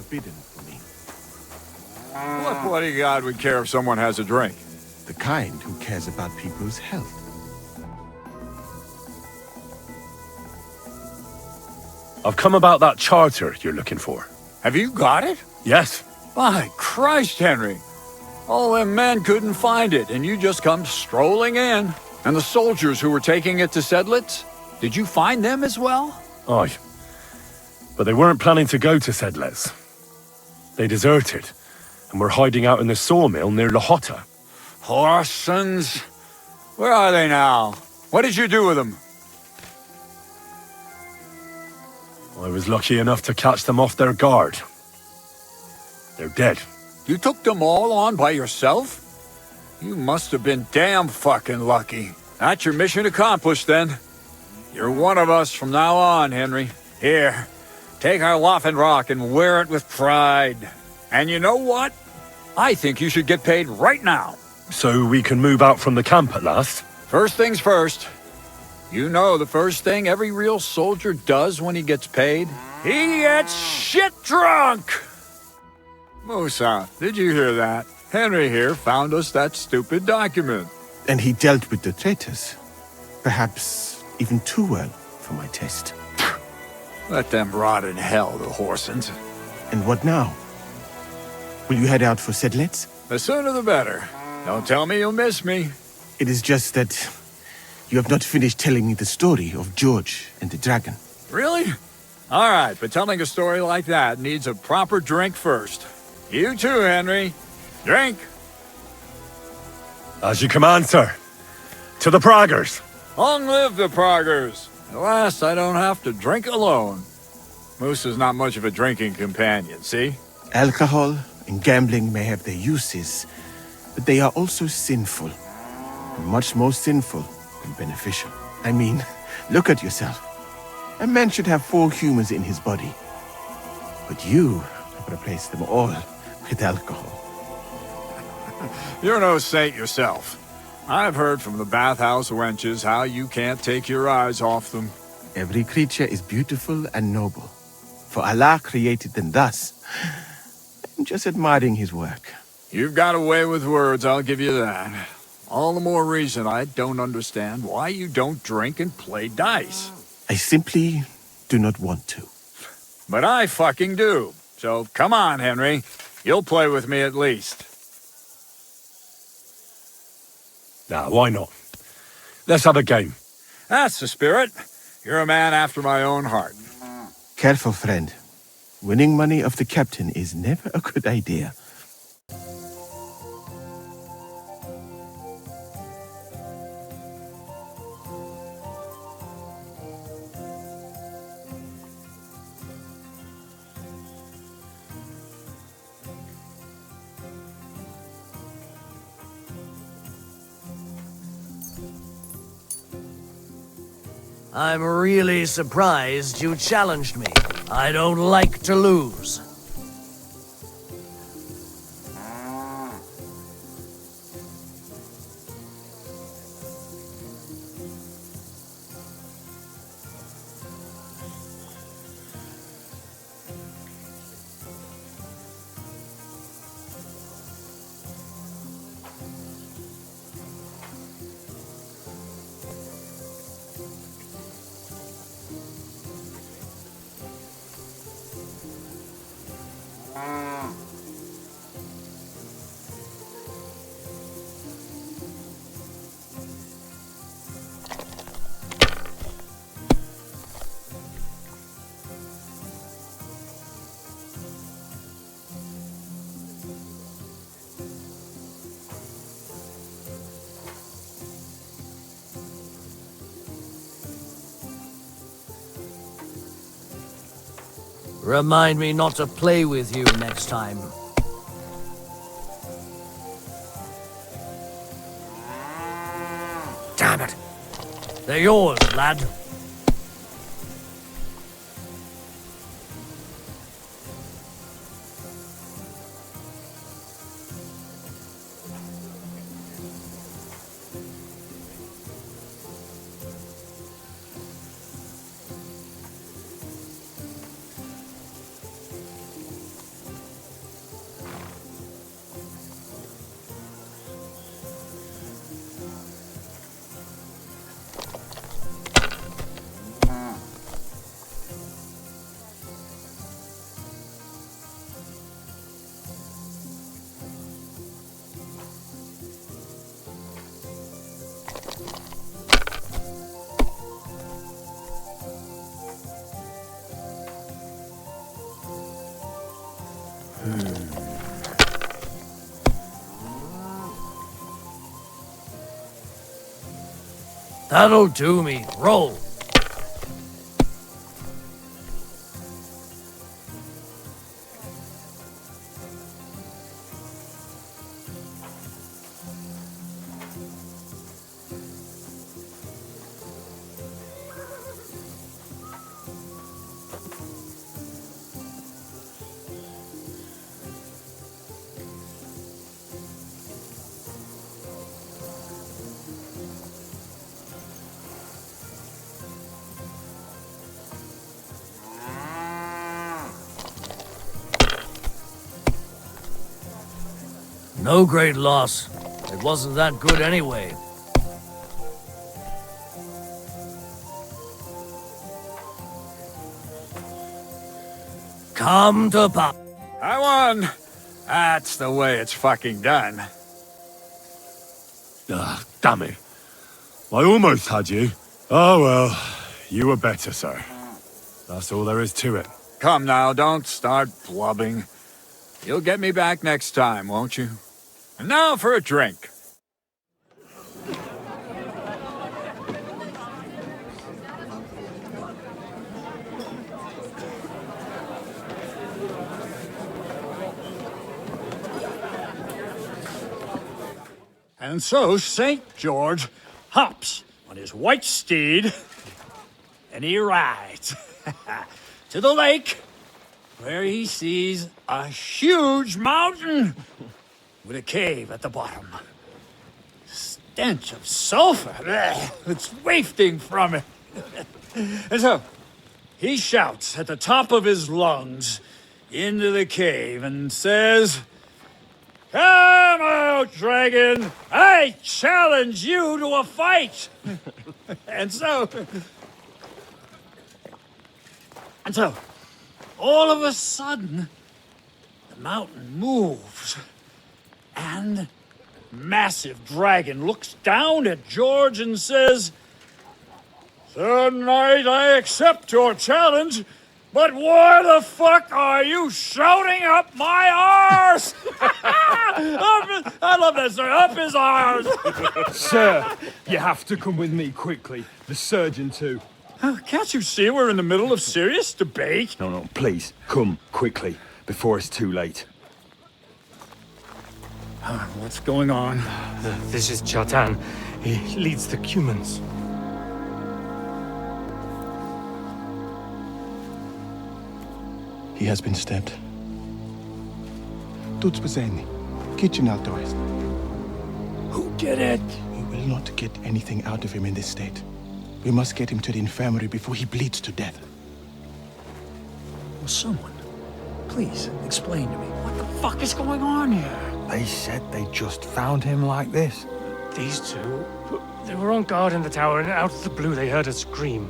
forbidden for me. What bloody god would care if someone has a drink? The kind who cares about people's health. I've come about that charter you're looking for. Have you got it? Yes. By Christ, Henry. All them men couldn't find it, and you just come strolling in. And the soldiers who were taking it to Skalitz, did you find them as well? Aye. But they weren't planning to go to Skalitz. They deserted, and were hiding out in the sawmill near Lahota. Horsons. Where are they now? What did you do with them? I was lucky enough to catch them off their guard. They're dead. You took them all on by yourself? You must have been damn fucking lucky. That's your mission accomplished, then. You're one of us from now on, Henry. Here, take our Laughing Rock and wear it with pride. And you know what? I think you should get paid right now. So we can move out from the camp at last? First things first. You know the first thing every real soldier does when he gets paid? He gets shit drunk! Musa, did you hear that? Henry here found us that stupid document. And he dealt with the traitors. Perhaps even too well for my taste. Let them rot in hell, the Horsons. And what now? Will you head out for Skalitz? The sooner the better. Don't tell me you'll miss me. It is just that you have not finished telling me the story of George and the dragon. Really? All right, but telling a story like that needs a proper drink first. You too, Henry. Drink. As you command, sir. To the Praggers. Long live the Praggers. At last, I don't have to drink alone. Musa's not much of a drinking companion, see? Alcohol and gambling may have their uses, but they are also sinful. Much more sinful than beneficial. I mean, look at yourself. A man should have 4 humans in his body. But you have replaced them all with alcohol. You're no saint yourself. I've heard from the bathhouse wenches how you can't take your eyes off them. Every creature is beautiful and noble. For Allah created them thus. I'm just admiring his work. You've got a way with words, I'll give you that. All the more reason I don't understand why you don't drink and play dice. I simply do not want to. But I fucking do. So come on, Henry. You'll play with me at least. Nah, why not? Let's have a game. That's the spirit. You're a man after my own heart. Careful, friend. Winning money off the captain is never a good idea. I'm really surprised you challenged me. I don't like to lose. Remind me not to play with you next time. Damn it. They're yours, lad. That'll do me. Roll. No great loss. It wasn't that good anyway. Come to pop. I won. That's the way it's fucking done. Damn it. I almost had you. Oh well, you were better, sir. That's all there is to it. Come now, don't start blubbing. You'll get me back next time, won't you? And now for a drink. And so St. George hops on his white steed, and he rides to the lake, where he sees a huge mountain with a cave at the bottom. Stench of sulfur, it's wafting from it. And so he shouts at the top of his lungs into the cave and says, "Come out, dragon! I challenge you to a fight!" And so, all of a sudden, the mountain moves, and massive dragon looks down at George and says, "Sir Knight, I accept your challenge, but why the fuck are you shouting up my arse?" I love that, sir. Up his arse. Sir, you have to come with me quickly. The surgeon too. Can't you see we're in the middle of serious debate? No, please, come quickly, before it's too late. What's going on? This is Chatan. He leads the Cumans. He has been stabbed. Tuts bezeni. Kitchen outdoors. Who did it? We will not get anything out of him in this state. We must get him to the infirmary before he bleeds to death. Well, someone, please explain to me what the fuck is going on here. They said they just found him like this. These two, they were on guard in the tower, and out of the blue they heard a scream.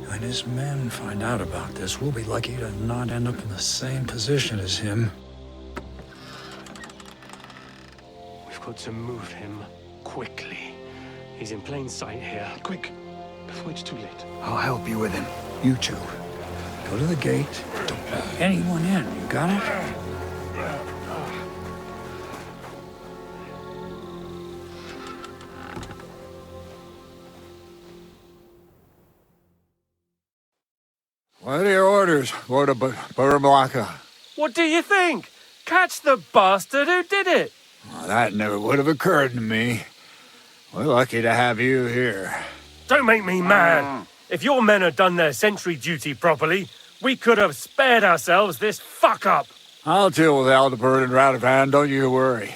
When his men find out about this, we'll be lucky to not end up in the same position as him. We've got to move him quickly. He's in plain sight here. Quick, before it's too late. I'll help you with him. You two. Go to the gate. Don't let anyone in. You got it? What are your orders, Lord of Burablaka? What do you think? Catch the bastard who did it! Well, that never would have occurred to me. We're lucky to have you here. Don't make me mad. If your men had done their sentry duty properly, we could have spared ourselves this fuck-up. I'll deal with Aldebert and Radovan, don't you worry.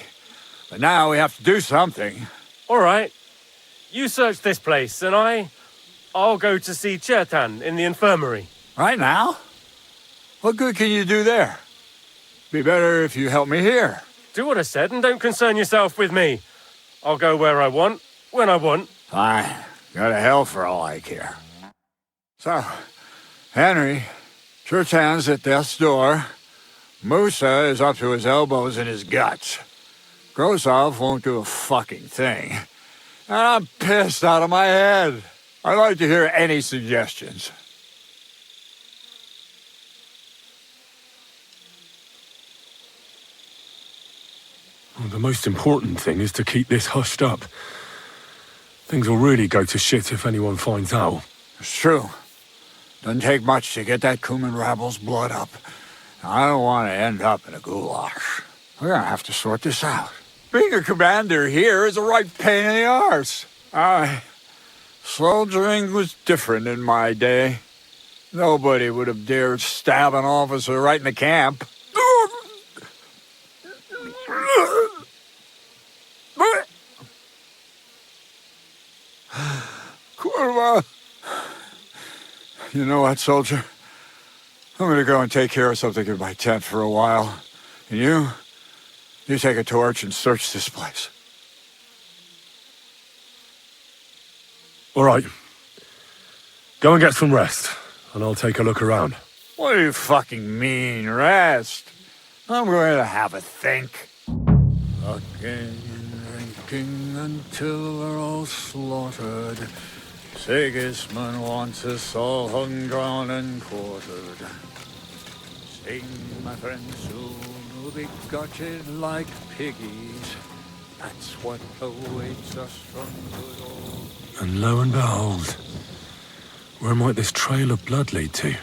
But now we have to do something. All right. You search this place, and I'll go to see Chertan in the infirmary. Right now? What good can you do there? Be better if you help me here. Do what I said and don't concern yourself with me. I'll go where I want, when I want. Fine. Go to hell for all I care. So, Henry, Chertan's at death's door. Musa is up to his elbows in his guts. Grosov won't do a fucking thing. And I'm pissed out of my head. I'd like to hear any suggestions. Well, the most important thing is to keep this hushed up. Things will really go to shit if anyone finds out. It's true. Doesn't take much to get that Kuman rabble's blood up. I don't want to end up in a goulash. We're gonna have to sort this out. Being a commander here is a right pain in the arse. Soldiering was different in my day. Nobody would have dared stab an officer right in the camp. Kurva. You know what, soldier? I'm gonna go and take care of something in my tent for a while. And you take a torch and search this place. All right. Go and get some rest, and I'll take a look around. What do you fucking mean, rest? I'm going to have a think. Fucking drinking until we're all slaughtered. Sigismund wants us all hung, drawn, and quartered. Sing, my friends, soon we'll be gutted like piggies. That's what awaits us from good old... And lo and behold, where might this trail of blood lead to?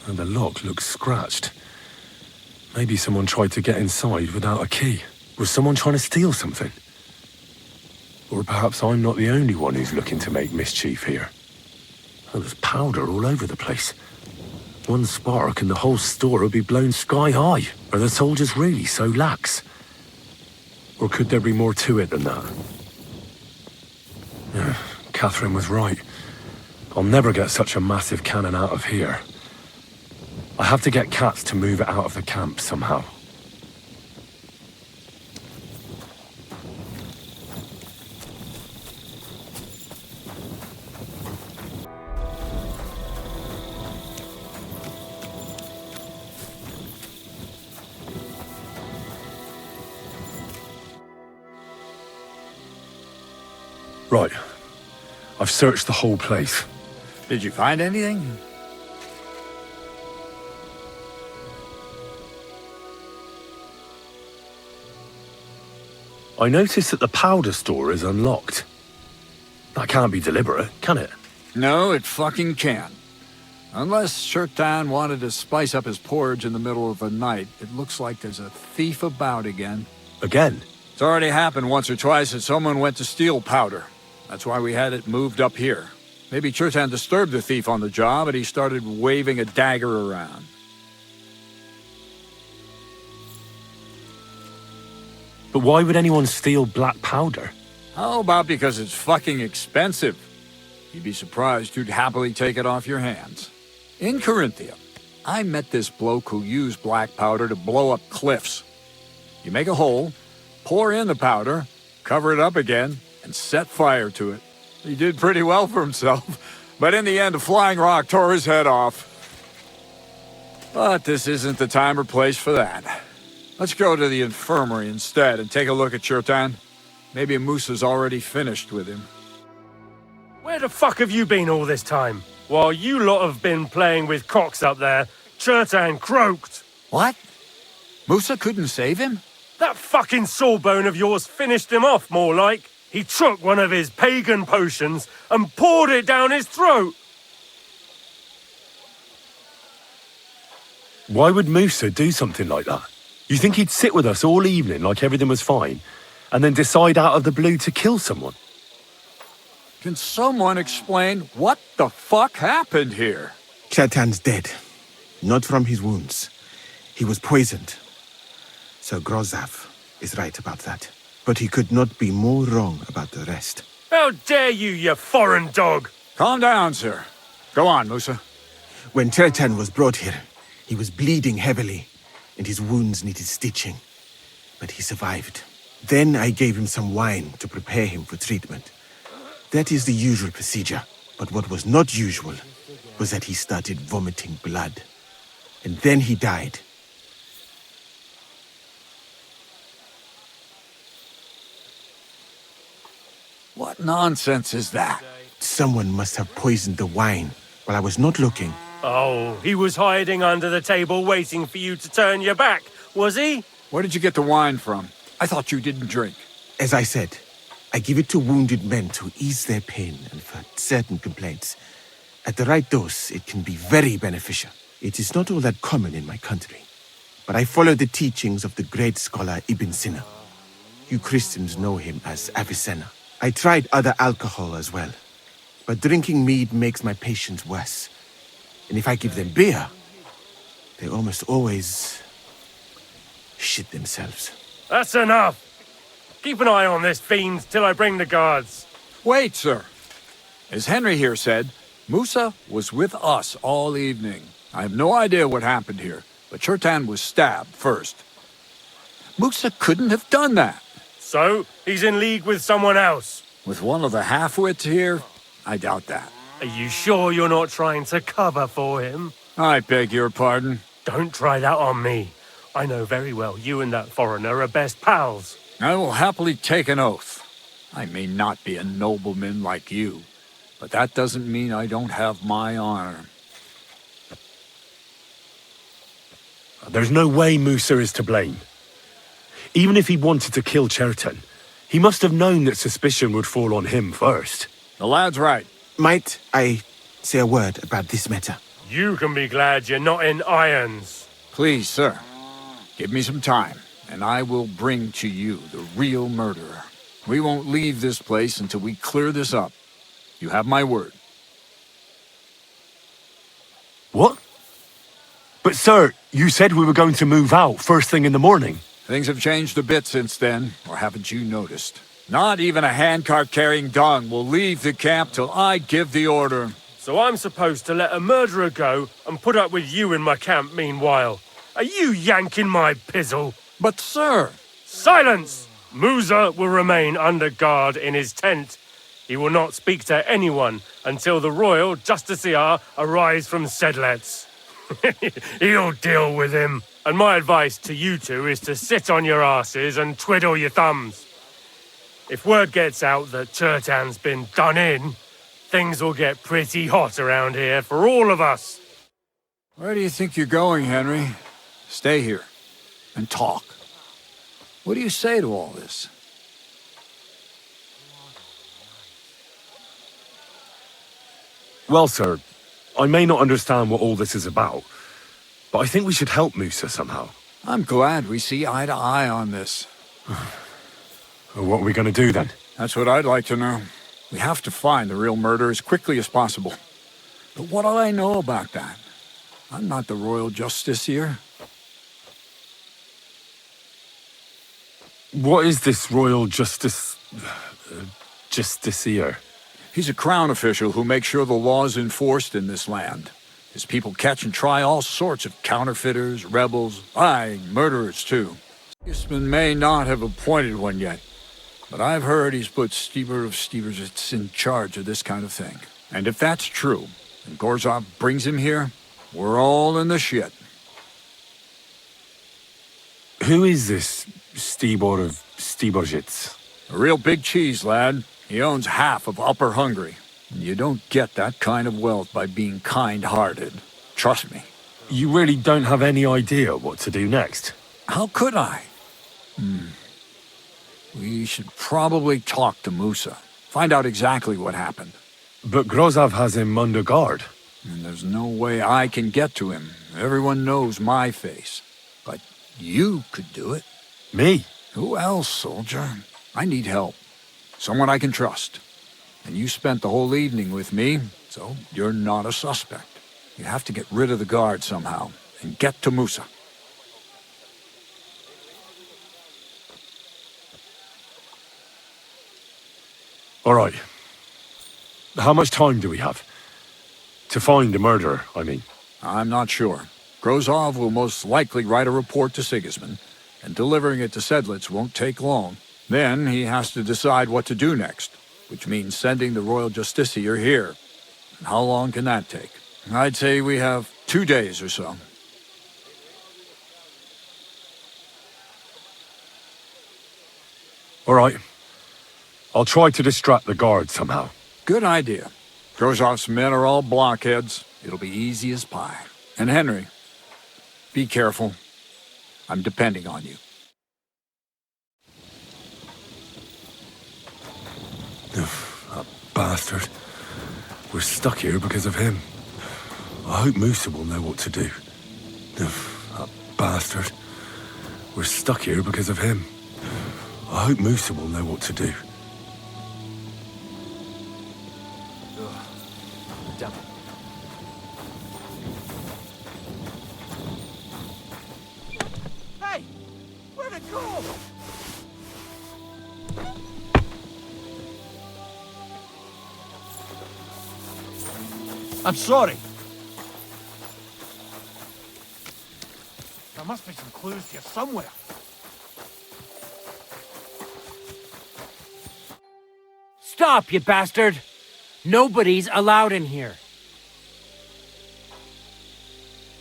And the lock looks scratched. Maybe someone tried to get inside without a key. Was someone trying to steal something? Or perhaps I'm not the only one who's looking to make mischief here. Oh, there's powder all over the place. One spark and the whole store would be blown sky high. Are the soldiers really so lax? Or could there be more to it than that? Yeah, Katherine was right. I'll never get such a massive cannon out of here. I have to get Katz to move it out of the camp somehow. Right. I've searched the whole place. Did you find anything? I noticed that the powder store is unlocked. That can't be deliberate, can it? No, it fucking can't. Unless Shirtan wanted to spice up his porridge in the middle of the night, it looks like there's a thief about again. Again? It's already happened once or twice that someone went to steal powder. That's why we had it moved up here. Maybe Shirtan disturbed the thief on the job and he started waving a dagger around. But why would anyone steal black powder? How about because it's fucking expensive? You'd be surprised who'd happily take it off your hands. In Corinthia, I met this bloke who used black powder to blow up cliffs. You make a hole, pour in the powder, cover it up again, and set fire to it. He did pretty well for himself, but in the end, a flying rock tore his head off. But this isn't the time or place for that. Let's go to the infirmary instead and take a look at Shirtan. Maybe Musa's already finished with him. Where the fuck have you been all this time? While you lot have been playing with cocks up there, Shirtan croaked. What? Musa couldn't save him? That fucking sawbone of yours finished him off, more like. He took one of his pagan potions and poured it down his throat. Why would Musa do something like that? You think he'd sit with us all evening like everything was fine, and then decide out of the blue to kill someone? Can someone explain what the fuck happened here? Shirtan's dead. Not from his wounds. He was poisoned. Sir Grozav is right about that. But but he could not be more wrong about the rest. How dare you foreign dog! Calm down, sir. Go on, Musa. When Chertan was brought here, he was bleeding heavily, and his wounds needed stitching. But he survived. Then I gave him some wine to prepare him for treatment. That is the usual procedure. But what was not usual was that he started vomiting blood. And then he died. What nonsense is that? Someone must have poisoned the wine while I was not looking. Oh, he was hiding under the table waiting for you to turn your back, was he? Where did you get the wine from? I thought you didn't drink. As I said, I give it to wounded men to ease their pain and for certain complaints. At the right dose, it can be very beneficial. It is not all that common in my country, but I follow the teachings of the great scholar Ibn Sina. You Christians know him as Avicenna. I tried other alcohol as well, but drinking mead makes my patients worse. And if I give them beer, they almost always shit themselves. That's enough! Keep an eye on this fiend till I bring the guards. Wait, sir. As Henry here said, Musa was with us all evening. I have no idea what happened here, but Chertan was stabbed first. Musa couldn't have done that. So, he's in league with someone else. With one of the half-wits here, I doubt that. Are you sure you're not trying to cover for him? I beg your pardon. Don't try that on me. I know very well you and that foreigner are best pals. I will happily take an oath. I may not be a nobleman like you, but that doesn't mean I don't have my honor. There's no way Musa is to blame. Even if he wanted to kill Chertan, he must have known that suspicion would fall on him first. The lad's right. Might I say a word about this matter? You can be glad you're not in irons. Please, sir, give me some time, and I will bring to you the real murderer. We won't leave this place until we clear this up. You have my word. What? But sir, you said we were going to move out first thing in the morning. Things have changed a bit since then, or haven't you noticed? Not even a handcart carrying dung will leave the camp till I give the order. So I'm supposed to let a murderer go and put up with you in my camp meanwhile. Are you yanking my pizzle? But sir... Silence! Musa will remain under guard in his tent. He will not speak to anyone until the royal justiciar arrives from Sedlets. He'll deal with him. And my advice to you two is to sit on your asses and twiddle your thumbs. If word gets out that Chertan's been done in, things will get pretty hot around here for all of us. Where do you think you're going, Henry? Stay here and talk. What do you say to all this? Well, sir, I may not understand what all this is about, but I think we should help Musa somehow. I'm glad we see eye to eye on this. What are we going to do then? That's what I'd like to know. We have to find the real murderer as quickly as possible. But what do I know about that? I'm not the royal justiciar. What is this royal justiciar? He's a crown official who makes sure the law is enforced in this land. His people catch and try all sorts of counterfeiters, rebels, murderers too. Istvan may not have appointed one yet, but I've heard he's put Stever of Steversitz in charge of this kind of thing. And if that's true, and Gorzov brings him here, we're all in the shit. Who is this Stibor of Steversitz? A real big cheese, lad. He owns half of Upper Hungary. And you don't get that kind of wealth by being kind-hearted. Trust me. You really don't have any idea what to do next? How could I? We should probably talk to Musa. Find out exactly what happened. But Grozov has him under guard. And there's no way I can get to him. Everyone knows my face. But you could do it. Me? Who else, soldier? I need help. Someone I can trust. And you spent the whole evening with me, so you're not a suspect. You have to get rid of the guard somehow, and get to Musa. All right. How much time do we have? To find the murderer, I mean. I'm not sure. Grozov will most likely write a report to Sigismund, and delivering it to Sedlitz won't take long. Then he has to decide what to do next, which means sending the Royal Justiciar here. And how long can that take? I'd say we have 2 days or so. All right. I'll try to distract the guards somehow. Good idea. Grozov's men are all blockheads. It'll be easy as pie. And Henry, be careful. I'm depending on you. That bastard. We're stuck here because of him. I hope Musa will know what to do. That bastard. We're stuck here because of him. I hope Musa will know what to do. Hey! Where'd it go? I'm sorry. There must be some clues here somewhere. Stop, you bastard! Nobody's allowed in here.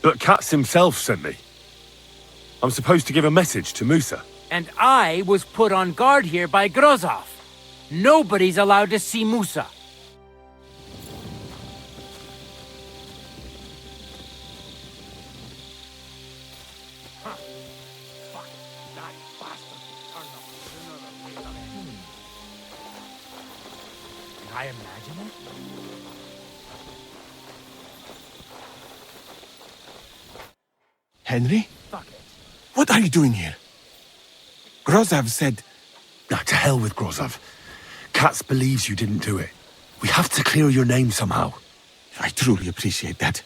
But Katz himself sent me. I'm supposed to give a message to Musa. And I was put on guard here by Grozov. Nobody's allowed to see Musa. I imagine it? Henry? Fuck it. What are you doing here? Grozov said... Nah, to hell with Grozov. Katz believes you didn't do it. We have to clear your name somehow. I truly appreciate that.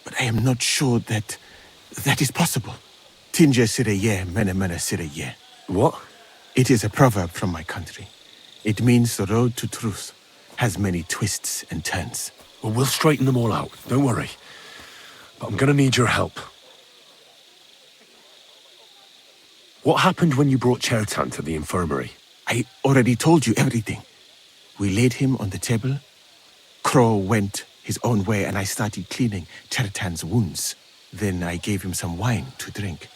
But I am not sure that is possible. Tinge sireye, mene mene sireye. What? It is a proverb from my country. It means the road to truth has many twists and turns. Well, we'll straighten them all out. Don't worry. But I'm gonna need your help. What happened when you brought Chertan to the infirmary? I already told you everything. We laid him on the table. Crow went his own way and I started cleaning Chertan's wounds. Then I gave him some wine to drink.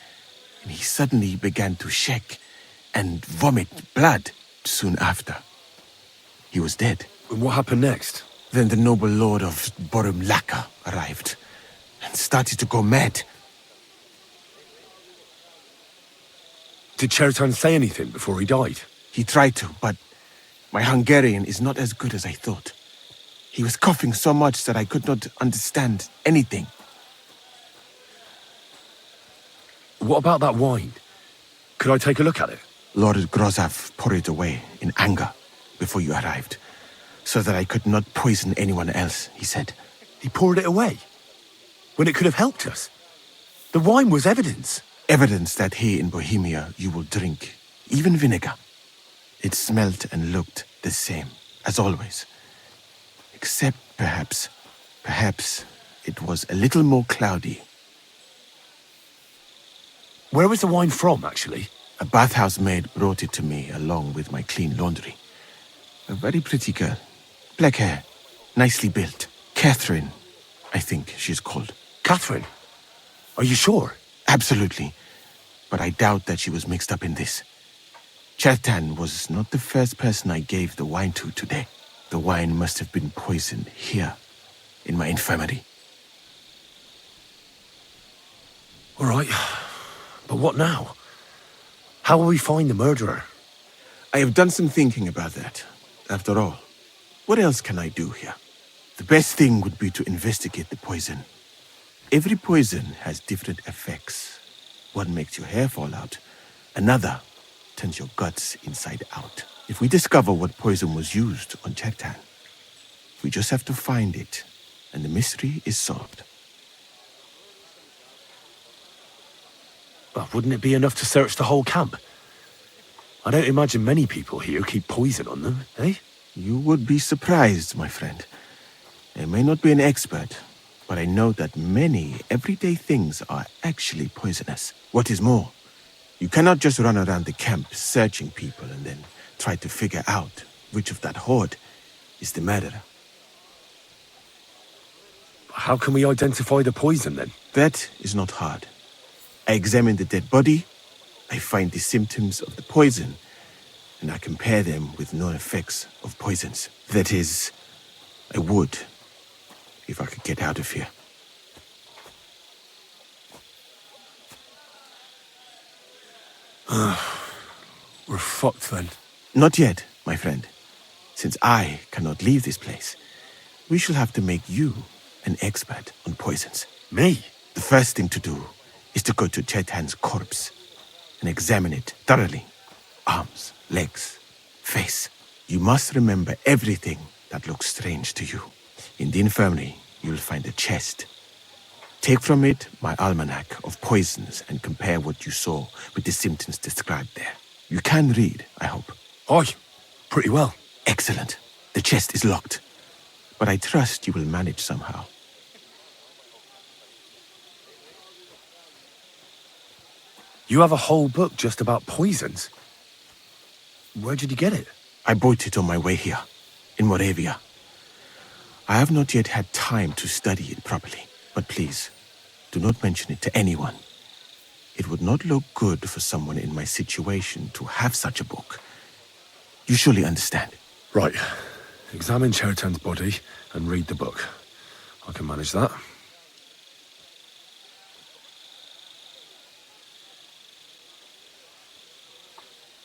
And he suddenly began to shake and vomit blood soon after. He was dead. And what happened next? Then the noble lord of Borumlaka arrived and started to go mad. Did Chertan say anything before he died? He tried to, but my Hungarian is not as good as I thought. He was coughing so much that I could not understand anything. What about that wine? Could I take a look at it? Lord Grozov poured it away in anger before you arrived, so that I could not poison anyone else, he said. He poured it away? When it could have helped us? The wine was evidence. Evidence that here in Bohemia you will drink, even vinegar. It smelled and looked the same, as always. Except perhaps it was a little more cloudy. Where was the wine from, actually? A bathhouse maid brought it to me along with my clean laundry. A very pretty girl. Black hair, nicely built. Katherine, I think she's called. Katherine? Are you sure? Absolutely. But I doubt that she was mixed up in this. Chertan was not the first person I gave the wine to today. The wine must have been poisoned here, in my infirmary. All right. But what now? How will we find the murderer? I have done some thinking about that. After all, what else can I do here? The best thing would be to investigate the poison. Every poison has different effects. One makes your hair fall out. Another turns your guts inside out. If we discover what poison was used on Chertan, we just have to find it, and the mystery is solved. But wouldn't it be enough to search the whole camp? I don't imagine many people here keep poison on them, eh? You would be surprised, my friend. I may not be an expert, but I know that many everyday things are actually poisonous. What is more, you cannot just run around the camp searching people and then try to figure out which of that horde is the murderer. How can we identify the poison then? That is not hard. I examine the dead body, I find the symptoms of the poison, and I compare them with known effects of poisons. That is, I would, if I could get out of here. We're fucked then. Not yet, my friend. Since I cannot leave this place, we shall have to make you an expert on poisons. Me? The first thing to do is to go to Chetan's corpse and examine it thoroughly. Arms, legs, face. You must remember everything that looks strange to you. In the infirmary, you'll find a chest. Take from it my almanac of poisons and compare what you saw with the symptoms described there. You can read, I hope. Aye, pretty well. Excellent. The chest is locked, but I trust you will manage somehow. You have a whole book just about poisons? Where did you get it? I bought it on my way here, in Moravia. I have not yet had time to study it properly, but please, do not mention it to anyone. It would not look good for someone in my situation to have such a book. You surely understand. Right. Examine Chetan's body and read the book. I can manage that.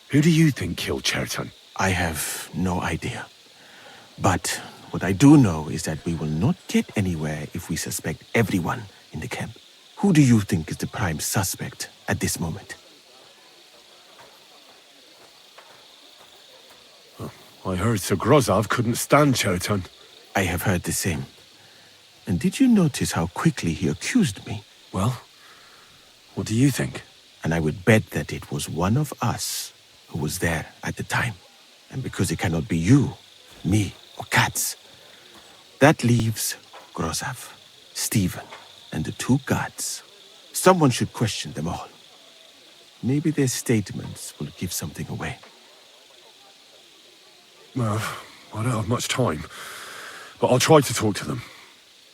Who do you think killed Chetan? I have no idea. But what I do know is that we will not get anywhere if we suspect everyone in the camp. Who do you think is the prime suspect at this moment? I heard Sir Grozov couldn't stand Chetan. I have heard the same. And did you notice how quickly he accused me? Well, what do you think? And I would bet that it was one of us who was there at the time. And because it cannot be you, me, or Katz, that leaves Grozov, Stephen, and the two guards. Someone should question them all. Maybe their statements will give something away. Well, I don't have much time, but I'll try to talk to them.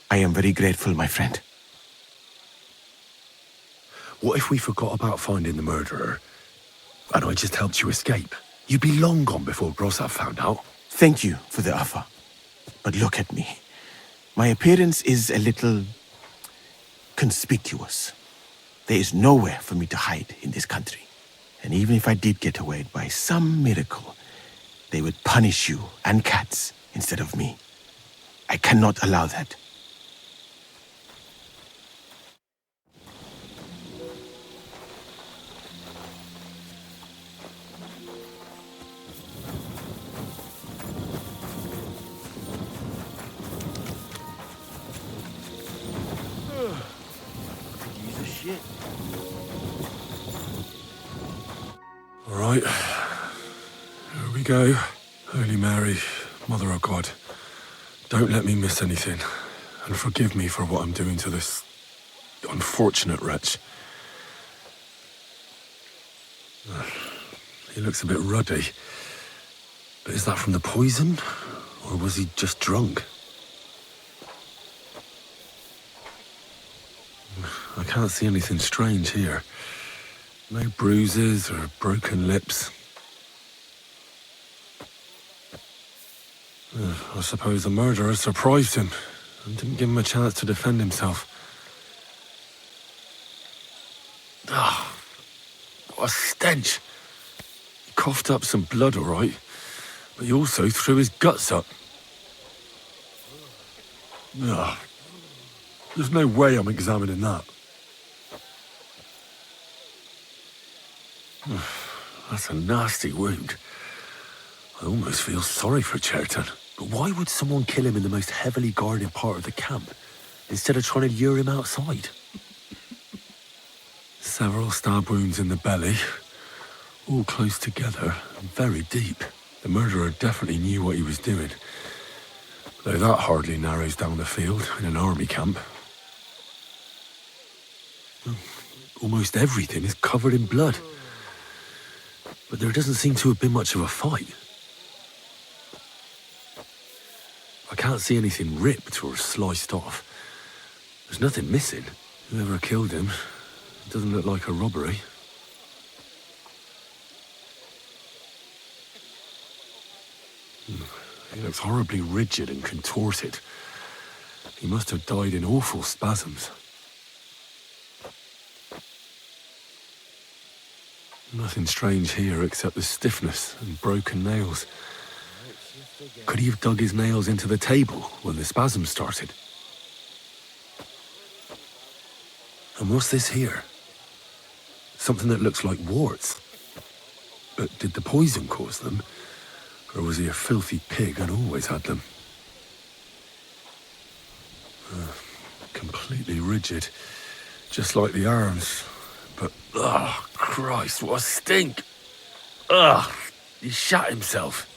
I am very grateful, my friend. What if we forgot about finding the murderer, and I just helped you escape? You'd be long gone before Grozov found out. Thank you for the offer. But look at me. My appearance is a little conspicuous. There is nowhere for me to hide in this country. And even if I did get away by some miracle, they would punish you and Katz instead of me. I cannot allow that. All right, here we go. Holy Mary, Mother of God, don't let me miss anything, and forgive me for what I'm doing to this unfortunate wretch. He looks a bit ruddy, but is that from the poison, or was he just drunk? I can't see anything strange here. No bruises or broken lips. I suppose the murderer surprised him and didn't give him a chance to defend himself. Ah, what a stench. He coughed up some blood, all right, but he also threw his guts up. Ah, there's no way I'm examining that. That's a nasty wound. I almost feel sorry for Chetan. But why would someone kill him in the most heavily guarded part of the camp, instead of trying to lure him outside? Several stab wounds in the belly, all close together and very deep. The murderer definitely knew what he was doing. Though that hardly narrows down the field in an army camp. Almost everything is covered in blood. But there doesn't seem to have been much of a fight. I can't see anything ripped or sliced off. There's nothing missing. Whoever killed him, it doesn't look like a robbery. He looks horribly rigid and contorted. He must have died in awful spasms. Nothing strange here except the stiffness and broken nails. Could he have dug his nails into the table when the spasm started? And what's this here? Something that looks like warts. But did the poison cause them? Or was he a filthy pig and always had them? Completely rigid. Just like the arms. But, oh, Christ, what a stink! Ugh, he shot himself.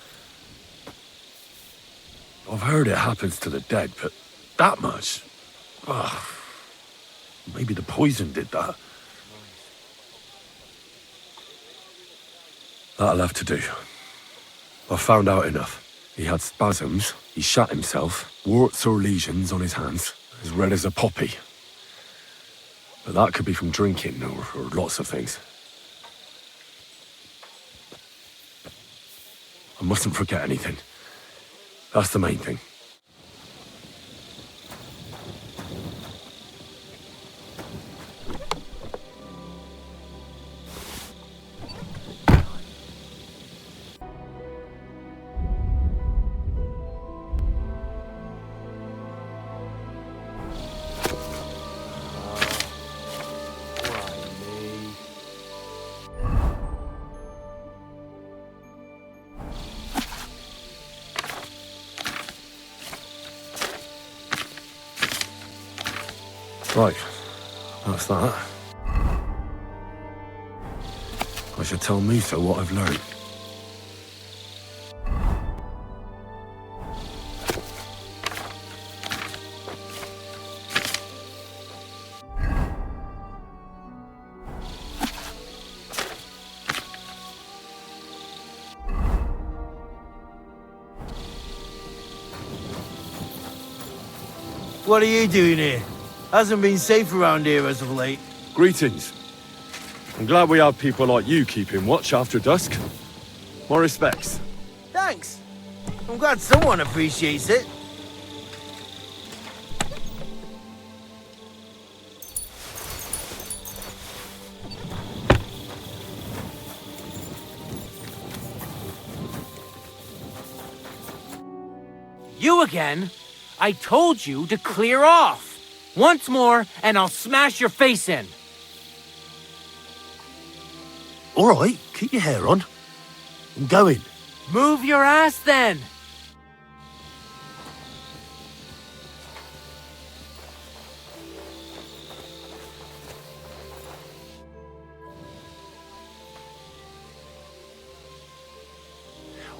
I've heard it happens to the dead, but that much? Ugh. Maybe the poison did that. That'll have to do. I've found out enough. He had spasms, he shot himself, warts or lesions on his hands, as red as a poppy. But that could be from drinking or lots of things. I mustn't forget anything. That's the main thing. Right, that's that. I should tell Musa what I've learned. What are you doing here? Hasn't been safe around here as of late. Greetings. I'm glad we have people like you keeping watch after dusk. My respects. Thanks. I'm glad someone appreciates it. You again? I told you to clear off. Once more, and I'll smash your face in. All right, keep your hair on. I'm going. Move your ass then.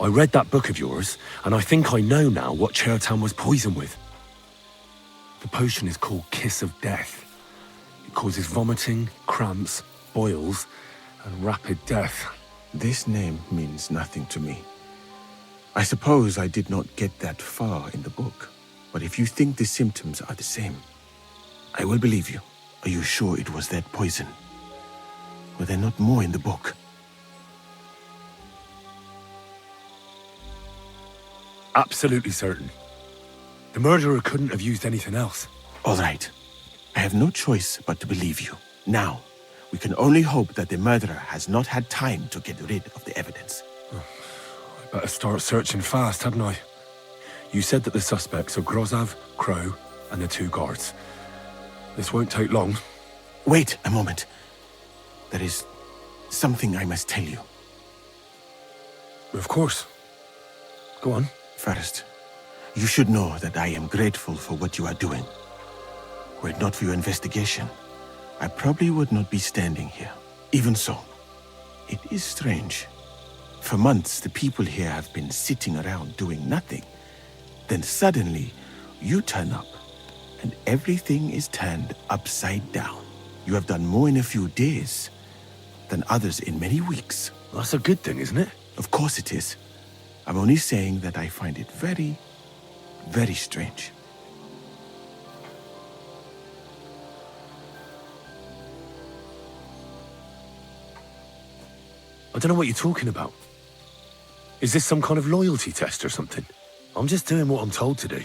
I read that book of yours, and I think I know now what Chertown was poisoned with. The potion is called Kiss of Death. It causes vomiting, cramps, boils, and rapid death. This name means nothing to me. I suppose I did not get that far in the book. But if you think the symptoms are the same, I will believe you. Are you sure it was that poison? Were there not more in the book? Absolutely certain. The murderer couldn't have used anything else. All right. I have no choice but to believe you. Now, we can only hope that the murderer has not had time to get rid of the evidence. I better start searching fast, hadn't I? You said that the suspects are Grozav, Crow, and the 2 guards. This won't take long. Wait a moment. There is something I must tell you. Of course. Go on. First, you should know that I am grateful for what you are doing. Were it not for your investigation, I probably would not be standing here. Even so, it is strange. For months, the people here have been sitting around doing nothing. Then suddenly, you turn up, and everything is turned upside down. You have done more in a few days than others in many weeks. Well, that's a good thing, isn't it? Of course it is. I'm only saying that I find it very, very strange. I don't know what you're talking about. Is this some kind of loyalty test or something? I'm just doing what I'm told to do.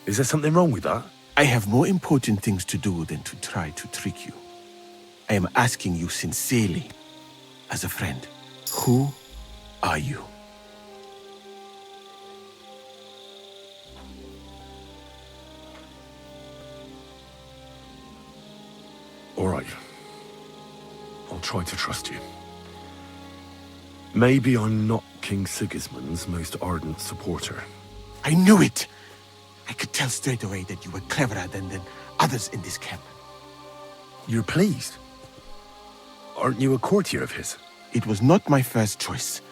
Is there something wrong with that? I have more important things to do than to try to trick you. I am asking you sincerely, as a friend, who are you? All right. I'll try to trust you. Maybe I'm not King Sigismund's most ardent supporter. I knew it! I could tell straight away that you were cleverer than others in this camp. You're pleased? Aren't you a courtier of his? It was not my first choice.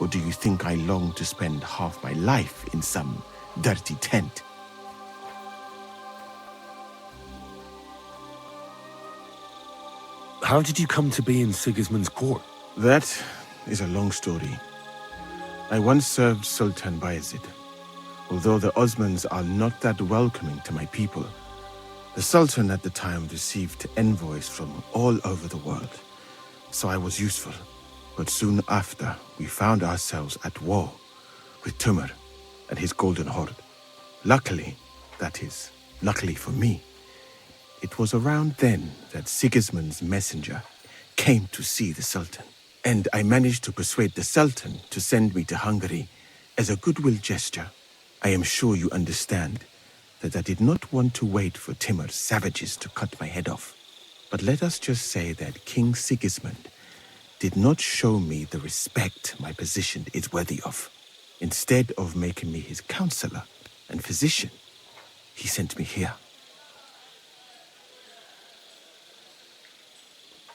Or do you think I long to spend half my life in some dirty tent? How did you come to be in Sigismund's court? That is a long story. I once served Sultan Bayezid. Although the Osmans are not that welcoming to my people, the Sultan at the time received envoys from all over the world, so I was useful. But soon after, we found ourselves at war with Timur and his Golden Horde. Luckily, that is, luckily for me, it was around then that Sigismund's messenger came to see the Sultan, and I managed to persuade the Sultan to send me to Hungary as a goodwill gesture. I am sure you understand that I did not want to wait for Timur's savages to cut my head off. But let us just say that King Sigismund did not show me the respect my position is worthy of. Instead of making me his counselor and physician, he sent me here.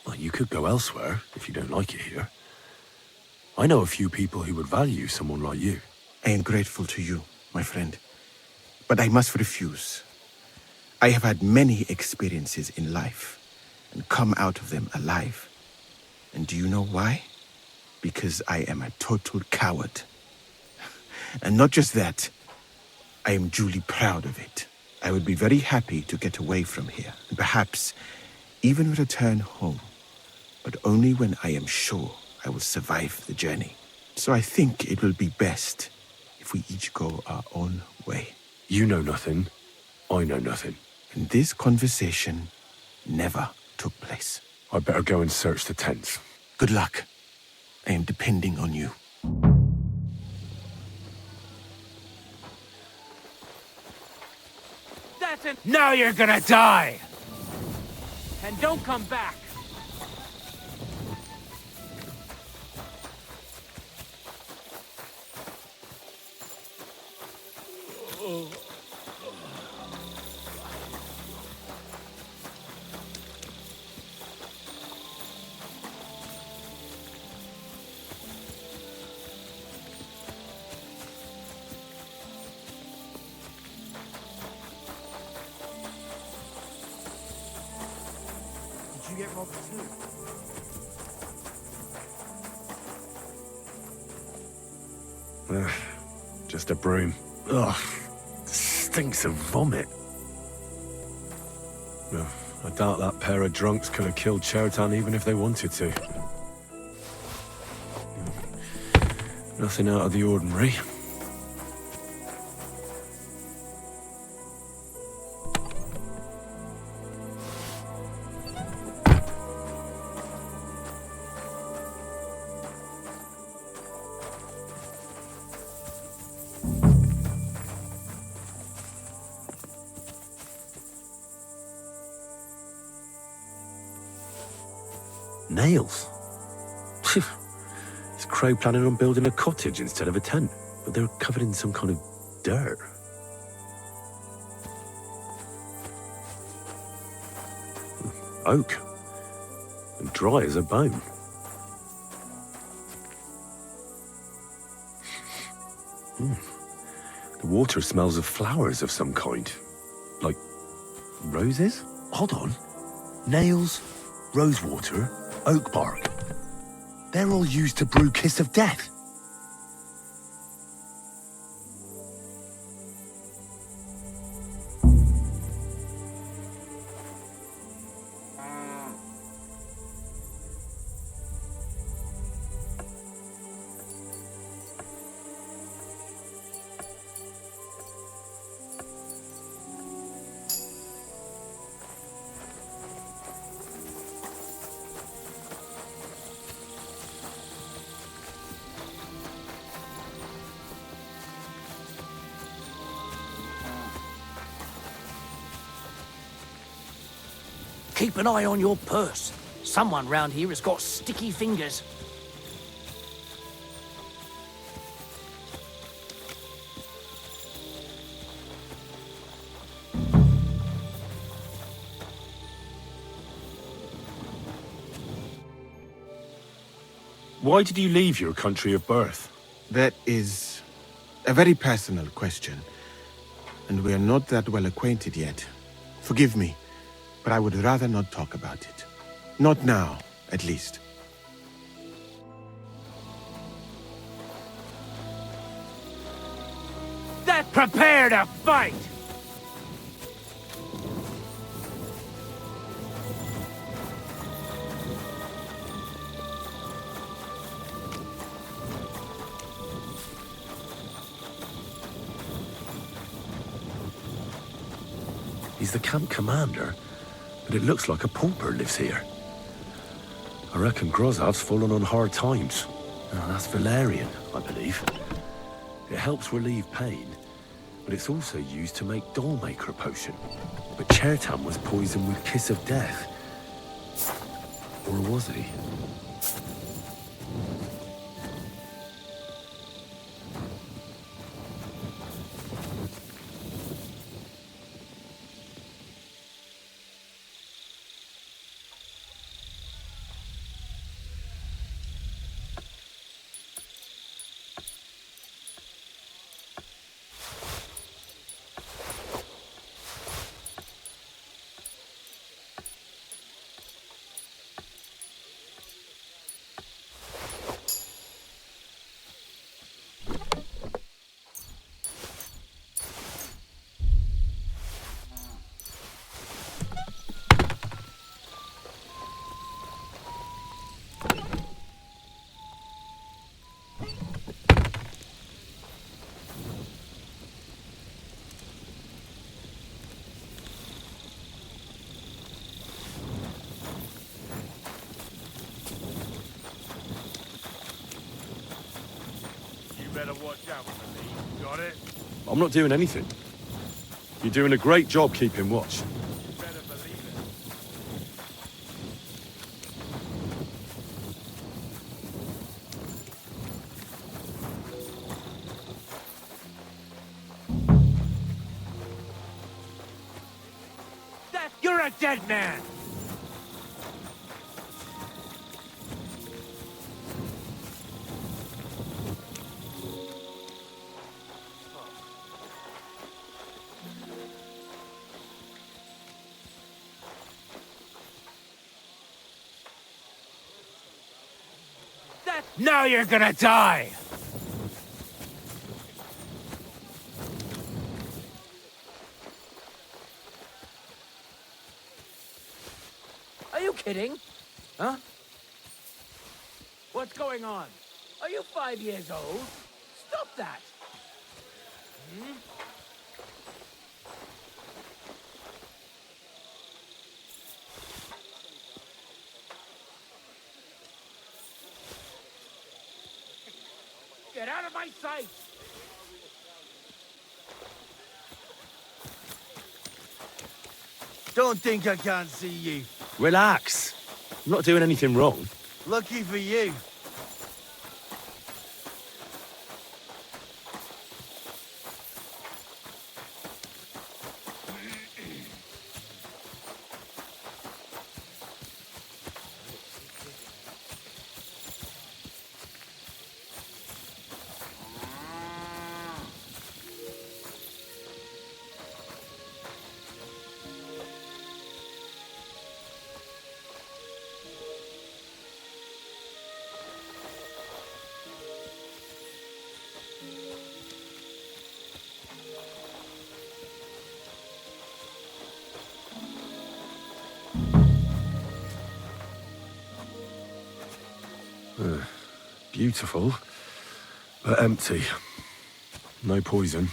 Well, you could go elsewhere if you don't like it here. I know a few people who would value someone like you. I am grateful to you, my friend, but I must refuse. I have had many experiences in life and come out of them alive. And do you know why? Because I am a total coward. And not just that, I am duly proud of it. I would be very happy to get away from here, and perhaps even return home, but only when I am sure I will survive the journey. So I think it will be best if we each go our own way. You know nothing, I know nothing. And this conversation never took place. I better go and search the tents. Good luck. I am depending on you. That's it. Now you're gonna die! And don't come back! Did you get robbed too? Just a broom. Ugh, stinks of vomit. Ugh, I doubt that pair of drunks could have killed Chertan even if they wanted to. Nothing out of the ordinary. Nails. Is Crow planning on building a cottage instead of a tent? But they're covered in some kind of dirt. Oak. And dry as a bone. The water smells of flowers of some kind. Like roses? Hold on. Nails, rosewater, oak bark. They're all used to brew Kiss of Death. Keep an eye on your purse. Someone round here has got sticky fingers. Why did you leave your country of birth? That is a very personal question, and we are not that well acquainted yet. Forgive me, but I would rather not talk about it. Not now, at least. That prepare to fight! He's the camp commander, but it looks like a pauper lives here. I reckon Grozov's fallen on hard times. Oh, that's valerian, I believe. It helps relieve pain, but it's also used to make Dollmaker potion. But Chertam was poisoned with Kiss of Death. Or was he? Better watch out for me. Got it? I'm not doing anything. You're doing a great job keeping watch. You better believe it. That you're a dead man! Now you're gonna die! Are you kidding? Huh? What's going on? Are you 5 years old? Stop that! Hmm? Get out of my sight! Don't think I can't see you. Relax. I'm not doing anything wrong. Lucky for you. Beautiful, but empty. No poison.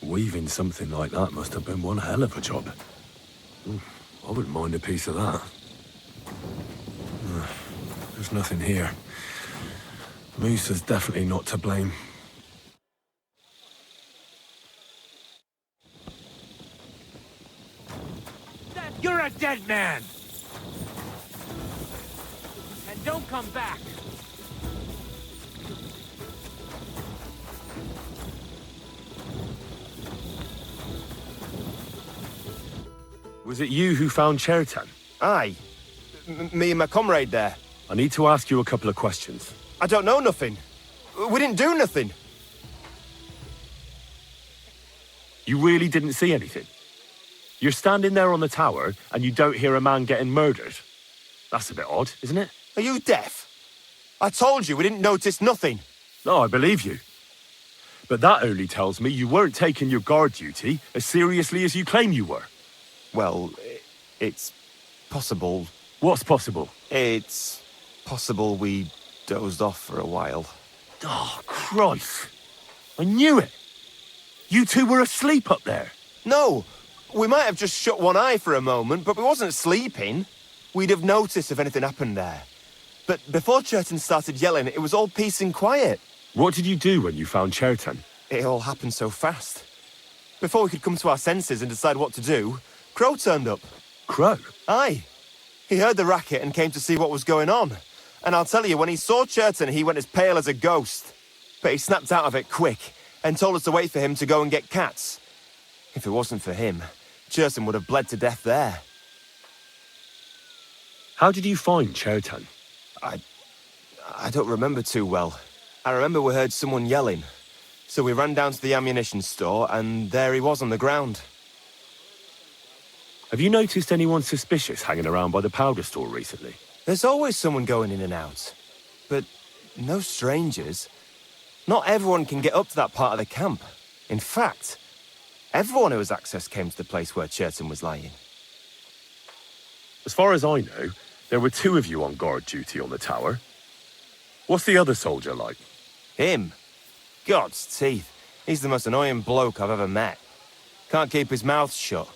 Weaving something like that must have been one hell of a job. I wouldn't mind a piece of that. There's nothing here. Musa's definitely not to blame. You're a dead man! And don't come back! Was it you who found Chertan? Aye. Me and my comrade there. I need to ask you a couple of questions. I don't know nothing. We didn't do nothing. You really didn't see anything? You're standing there on the tower, and you don't hear a man getting murdered? That's a bit odd, isn't it? Are you deaf? I told you we didn't notice nothing. No, I believe you. But that only tells me you weren't taking your guard duty as seriously as you claim you were. Well, it's possible. What's possible? It's possible we dozed off for a while. Oh, Christ. I knew it. You two were asleep up there. No, we might have just shut one eye for a moment, but we wasn't sleeping. We'd have noticed if anything happened there. But before Chertan started yelling, it was all peace and quiet. What did you do when you found Chertan? It all happened so fast. Before we could come to our senses and decide what to do, Crow turned up. Crow? Aye. He heard the racket and came to see what was going on. And I'll tell you, when he saw Chertan, he went as pale as a ghost. But he snapped out of it quick and told us to wait for him to go and get cats. If it wasn't for him, Chertan would have bled to death there. How did you find Chertan? I don't remember too well. I remember we heard someone yelling. So we ran down to the ammunition store, and there he was on the ground. Have you noticed anyone suspicious hanging around by the powder store recently? There's always someone going in and out. But no strangers. Not everyone can get up to that part of the camp. In fact, everyone who has access came to the place where Chertan was lying. As far as I know, there were two of you on guard duty on the tower. What's the other soldier like? Him? God's teeth. He's the most annoying bloke I've ever met. Can't keep his mouth shut.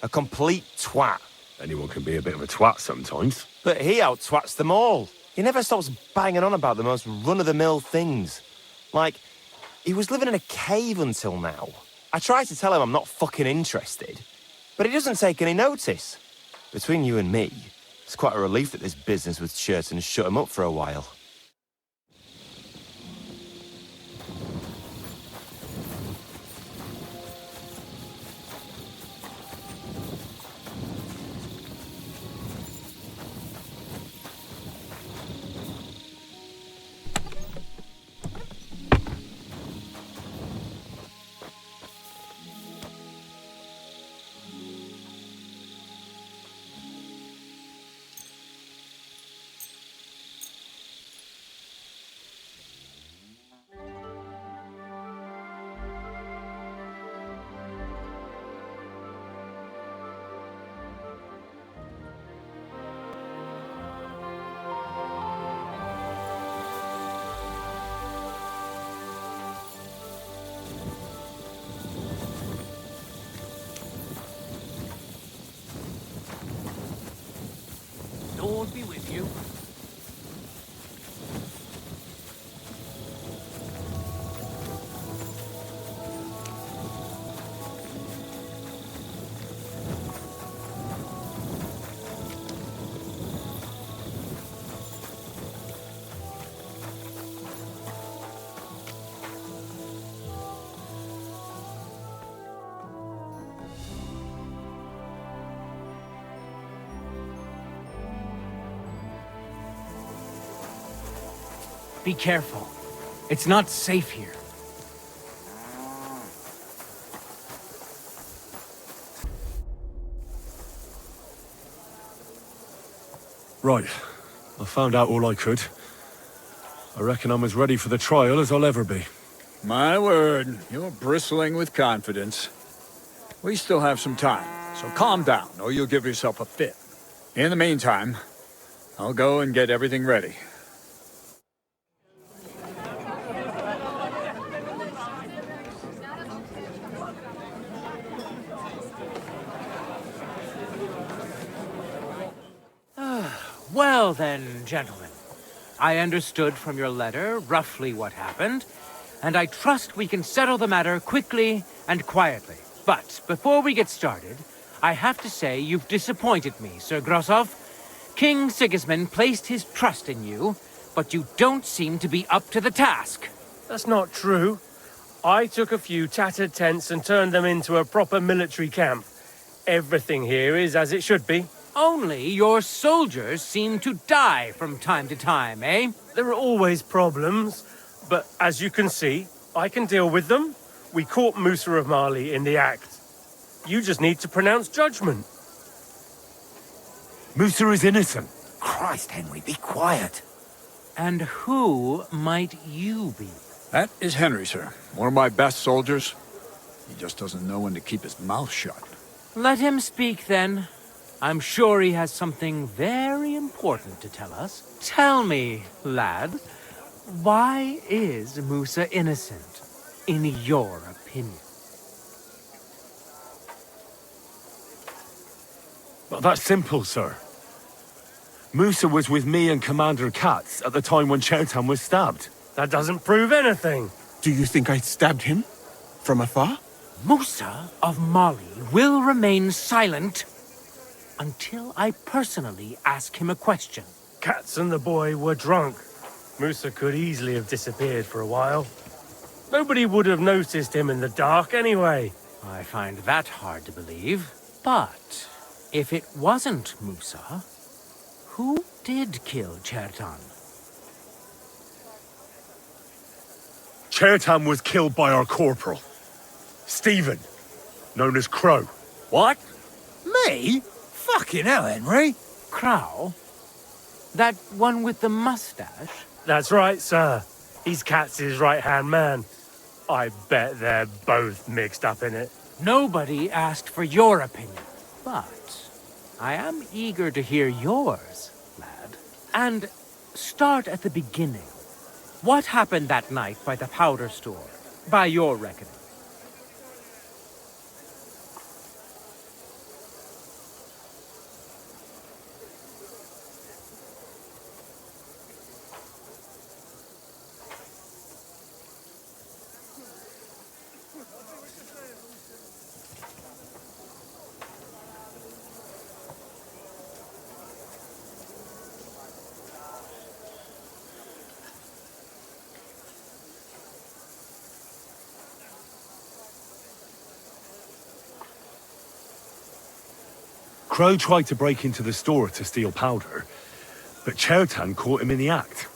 A complete twat. Anyone can be a bit of a twat sometimes. But he out-twats them all. He never stops banging on about the most run-of-the-mill things. Like, he was living in a cave until now. I tried to tell him I'm not fucking interested, but he doesn't take any notice. Between you and me, it's quite a relief that this business with Chertan shut him up for a while. Lord be with you. Be careful. It's not safe here. Right. I found out all I could. I reckon I'm as ready for the trial as I'll ever be. My word, you're bristling with confidence. We still have some time, so calm down, or you'll give yourself a fit. In the meantime, I'll go and get everything ready. Well then, gentlemen. I understood from your letter roughly what happened, and I trust we can settle the matter quickly and quietly. But before we get started, I have to say you've disappointed me, Sir Grosov. King Sigismund placed his trust in you, but you don't seem to be up to the task. That's not true. I took a few tattered tents and turned them into a proper military camp. Everything here is as it should be. Only your soldiers seem to die from time to time, eh? There are always problems, but as you can see, I can deal with them. We caught Musa of Mali in the act. You just need to pronounce judgment. Musa is innocent. Christ, Henry, be quiet. And who might you be? That is Henry, sir. One of my best soldiers. He just doesn't know when to keep his mouth shut. Let him speak, then. I'm sure he has something very important to tell us. Tell me, lad, why is Musa innocent, in your opinion? Well, that's simple, sir. Musa was with me and Commander Katz at the time when Chertan was stabbed. That doesn't prove anything. Do you think I stabbed him? From afar? Musa of Mali will remain silent until I personally ask him a question. Katz and the boy were drunk. Musa could easily have disappeared for a while. Nobody would have noticed him in the dark anyway. I find that hard to believe. But if it wasn't Musa, who did kill Chertan? Chertan was killed by our corporal, Stephen, known as Crow. What? Me? Fucking hell, Henry. Crow? That one with the mustache? That's right, sir. He's Katz's right-hand man. I bet they're both mixed up in it. Nobody asked for your opinion, but I am eager to hear yours, lad. And start at the beginning. What happened that night by the powder store, by your reckoning? Crow tried to break into the store to steal powder, but Chertan caught him in the act.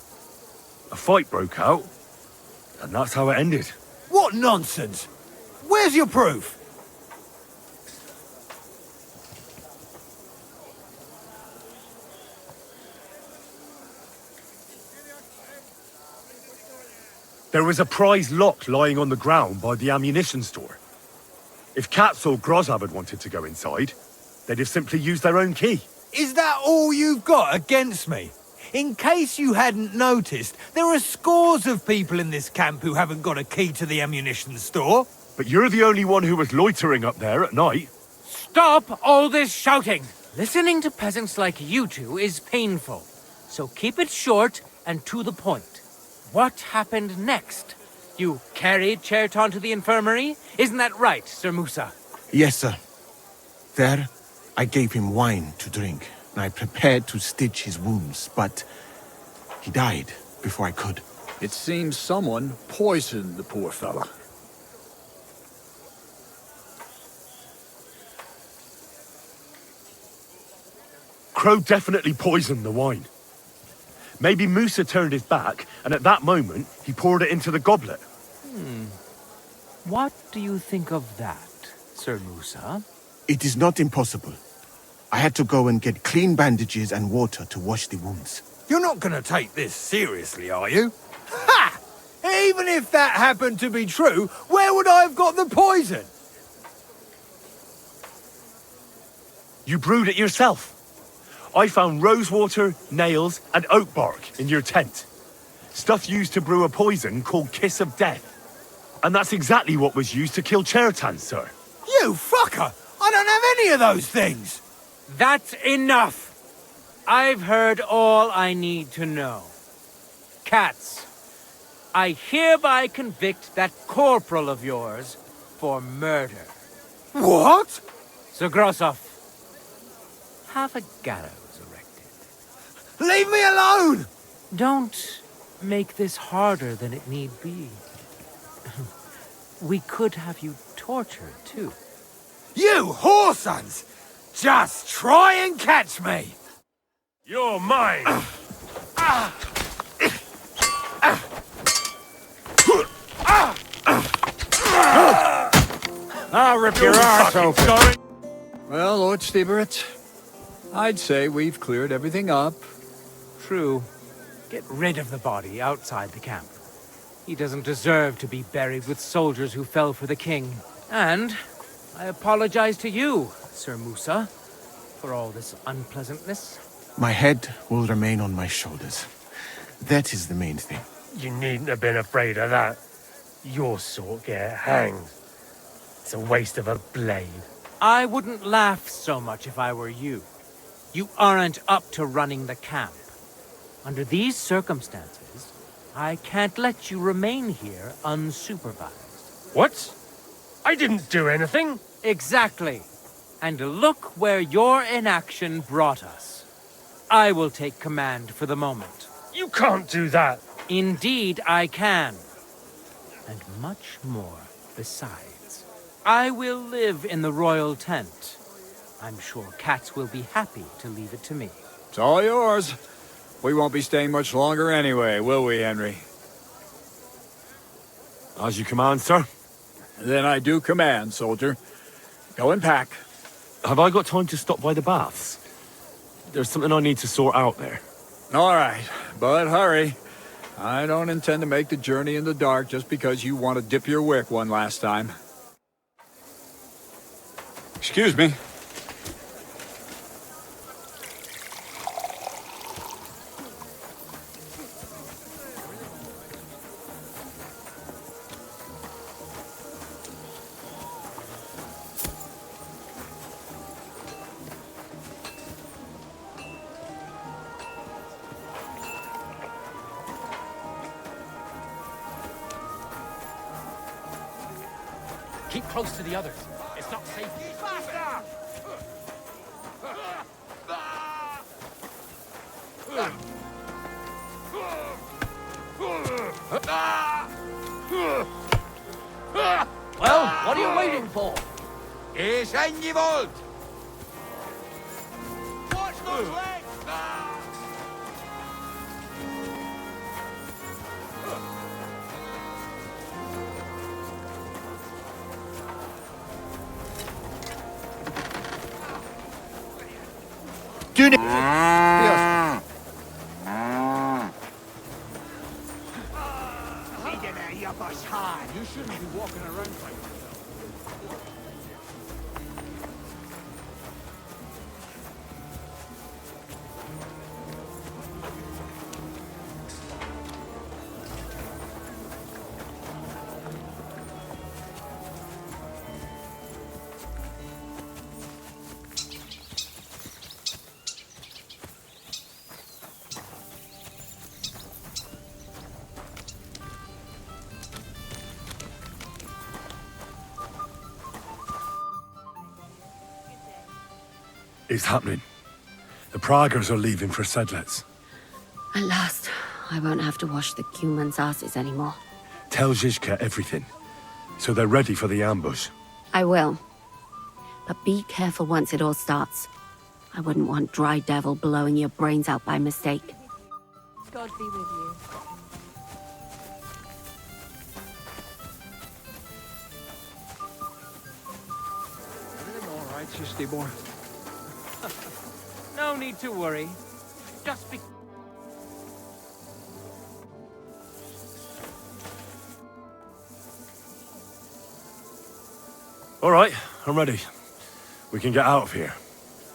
A fight broke out, and that's how it ended. What nonsense! Where's your proof? There was a prize lock lying on the ground by the ammunition store. If Katz or Grozab had wanted to go inside, they'd have simply used their own key. Is that all you've got against me? In case you hadn't noticed, there are scores of people in this camp who haven't got a key to the ammunition store. But you're the only one who was loitering up there at night. Stop all this shouting! Listening to peasants like you two is painful, so keep it short and to the point. What happened next? You carried Chertan to the infirmary? Isn't that right, Sir Musa? Yes, sir. There, I gave him wine to drink, and I prepared to stitch his wounds, but he died before I could. It seems someone poisoned the poor fella. Crow definitely poisoned the wine. Maybe Musa turned his back, and at that moment, he poured it into the goblet. What do you think of that, Sir Musa? It is not impossible. I had to go and get clean bandages and water to wash the wounds. You're not going to take this seriously, are you? Ha! Even if that happened to be true, where would I have got the poison? You brewed it yourself. I found rosewater, nails, and oak bark in your tent. Stuff used to brew a poison called Kiss of Death. And that's exactly what was used to kill Chertan, sir. You fucker! I don't have any of those things! That's enough! I've heard all I need to know. Cats, I hereby convict that corporal of yours for murder. What? Sir Grossoff, have a gallows erected. Leave me alone! Don't make this harder than it need be. We could have you tortured, too. You whoresons! Just try and catch me! You're mine! I'll rip your arse open. Well, Lord Stieberitz, I'd say we've cleared everything up. True. Get rid of the body outside the camp. He doesn't deserve to be buried with soldiers who fell for the king. And I apologize to you, Sir Musa, for all this unpleasantness. My head will remain on my shoulders. That is the main thing. You needn't have been afraid of that. Your sort get hanged. It's a waste of a blade. I wouldn't laugh so much if I were you. You aren't up to running the camp. Under these circumstances, I can't let you remain here unsupervised. What? I didn't do anything. Exactly. And look where your inaction brought us. I will take command for the moment. You can't do that. Indeed, I can. And much more besides. I will live in the royal tent. I'm sure cats will be happy to leave it to me. It's all yours. We won't be staying much longer anyway, will we, Henry? As you command, sir. Then I do command, soldier. Go and pack. Have I got time to stop by the baths? There's something I need to sort out there. All right, but hurry. I don't intend to make the journey in the dark just because you want to dip your wick one last time. Excuse me. Keep close to the others. It's not safe. Well, what are you waiting for? Ich eingewollt! Watch those legs! Do it! You shouldn't be walking around like that. It's happening. The Praggers are leaving for Sedlitz. At last, I won't have to wash the humans' asses anymore. Tell Zizka everything, so they're ready for the ambush. I will. But be careful once it all starts. I wouldn't want Dry Devil blowing your brains out by mistake. God be with you. Everything all right, Sister Boy? No need to worry. Just be... All right, I'm ready. We can get out of here.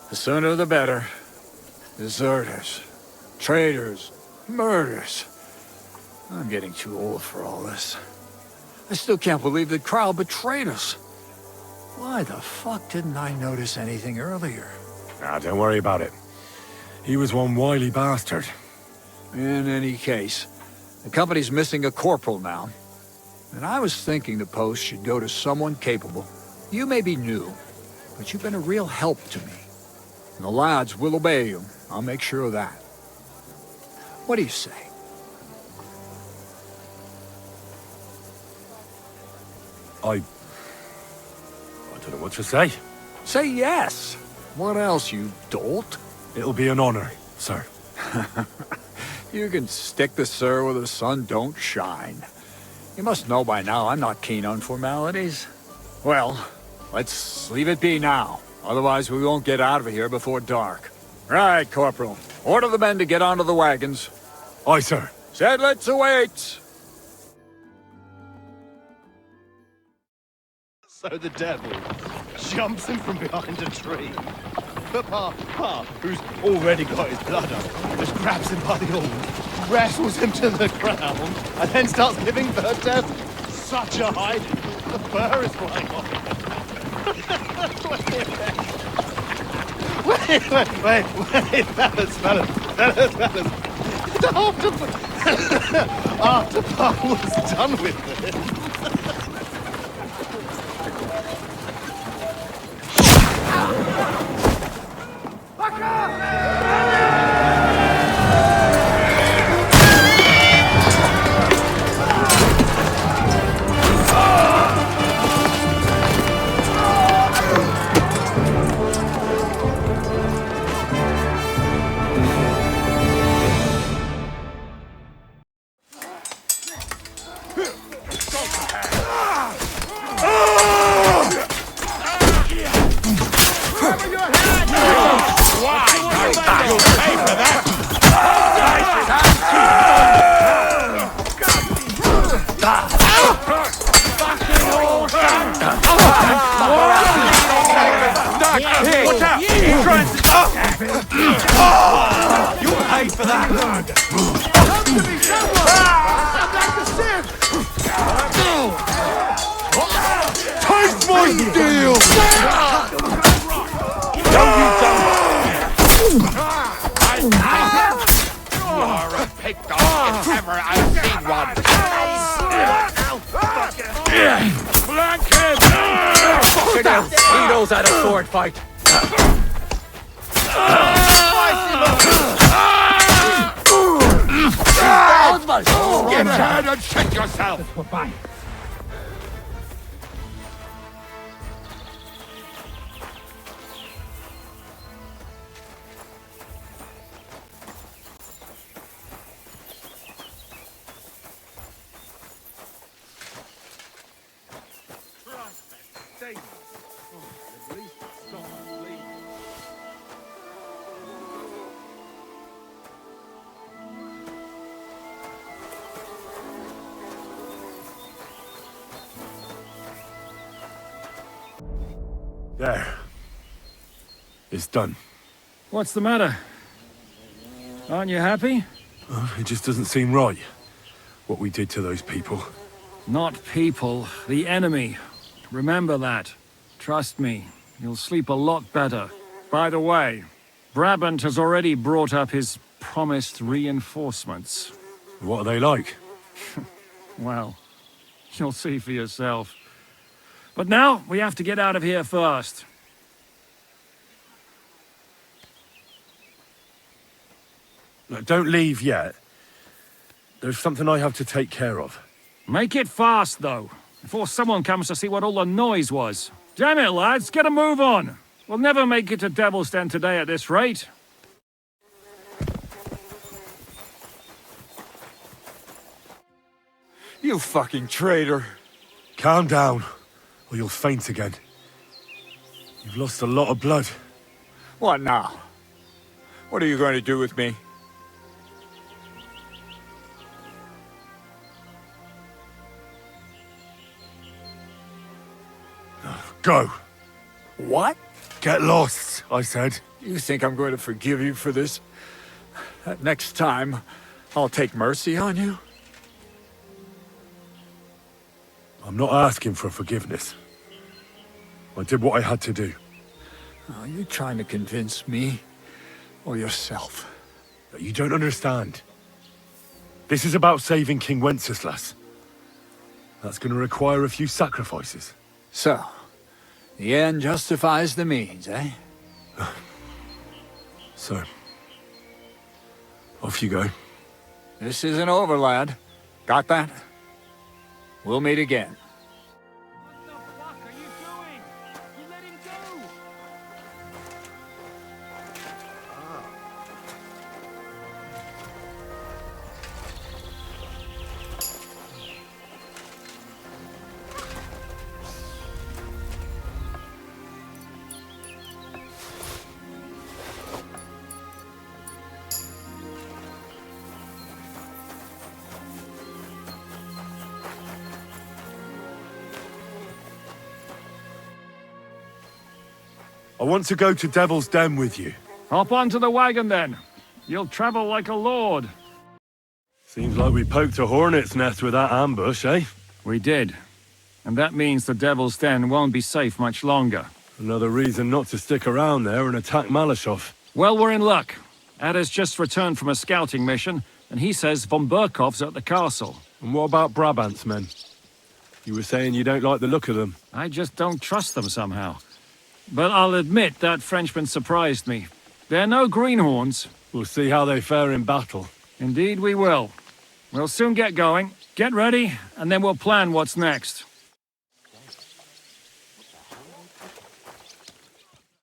The sooner the better. Deserters, traitors, murders. I'm getting too old for all this. I still can't believe that Kyle betrayed us. Why the fuck didn't I notice anything earlier? Nah, don't worry about it. He was one wily bastard. In any case, the company's missing a corporal now. And I was thinking the post should go to someone capable. You may be new, but you've been a real help to me. And the lads will obey you. I'll make sure of that. What do you say? I don't know what to say. Say yes. What else, you dolt? It'll be an honor, sir. You can stick the sir where the sun don't shine. You must know by now I'm not keen on formalities. Well, let's leave it be now. Otherwise we won't get out of here before dark. Right, Corporal. Order the men to get onto the wagons. Aye, sir. Sedlitz awaits. So the devil jumps in from behind a tree. But Pa, who's already got his blood up, just grabs him by the horns, wrestles him to the ground, and then starts giving the devil such a hiding. The fur is flying off. Wait, fellas. After Pa was done with it. You paid for that! Come to me, someone! I'm like the sieve! Taste my steel! You are a pig dog if ever I've seen one! Blank him! Fuck it out! He knows how to sword fight! Get down and check yourself! There. It's done. What's the matter? Aren't you happy? It just doesn't seem right, what we did to those people. Not people, the enemy. Remember that. Trust me, you'll sleep a lot better. By the way, Brabant has already brought up his promised reinforcements. What are they like? Well, you'll see for yourself. But now, we have to get out of here first. Look, don't leave yet. There's something I have to take care of. Make it fast, though, before someone comes to see what all the noise was. Damn it, lads, get a move on. We'll never make it to Devil's Den today at this rate. You fucking traitor. Calm down, or you'll faint again. You've lost a lot of blood. What now? What are you going to do with me? Go. What? Get lost, I said. You think I'm going to forgive you for this? That next time, I'll take mercy on you? I'm not asking for forgiveness. I did what I had to do. Are you trying to convince me or yourself? You don't understand. This is about saving King Wenceslas. That's going to require a few sacrifices. So, the end justifies the means, eh? So, off you go. This isn't over, lad. Got that? We'll meet again. What the fuck are you doing? You let him go! I want to go to Devil's Den with you. Hop onto the wagon then. You'll travel like a lord. Seems like we poked a hornet's nest with that ambush, eh? We did. And that means the Devil's Den won't be safe much longer. Another reason not to stick around there and attack Malashov. Well, we're in luck. Ada's just returned from a scouting mission, and he says von Burkov's at the castle. And what about Brabant's men? You were saying you don't like the look of them. I just don't trust them somehow. But I'll admit that Frenchman surprised me. They're no greenhorns. We'll see how they fare in battle. Indeed we will. We'll soon get going. Get ready, and then we'll plan what's next.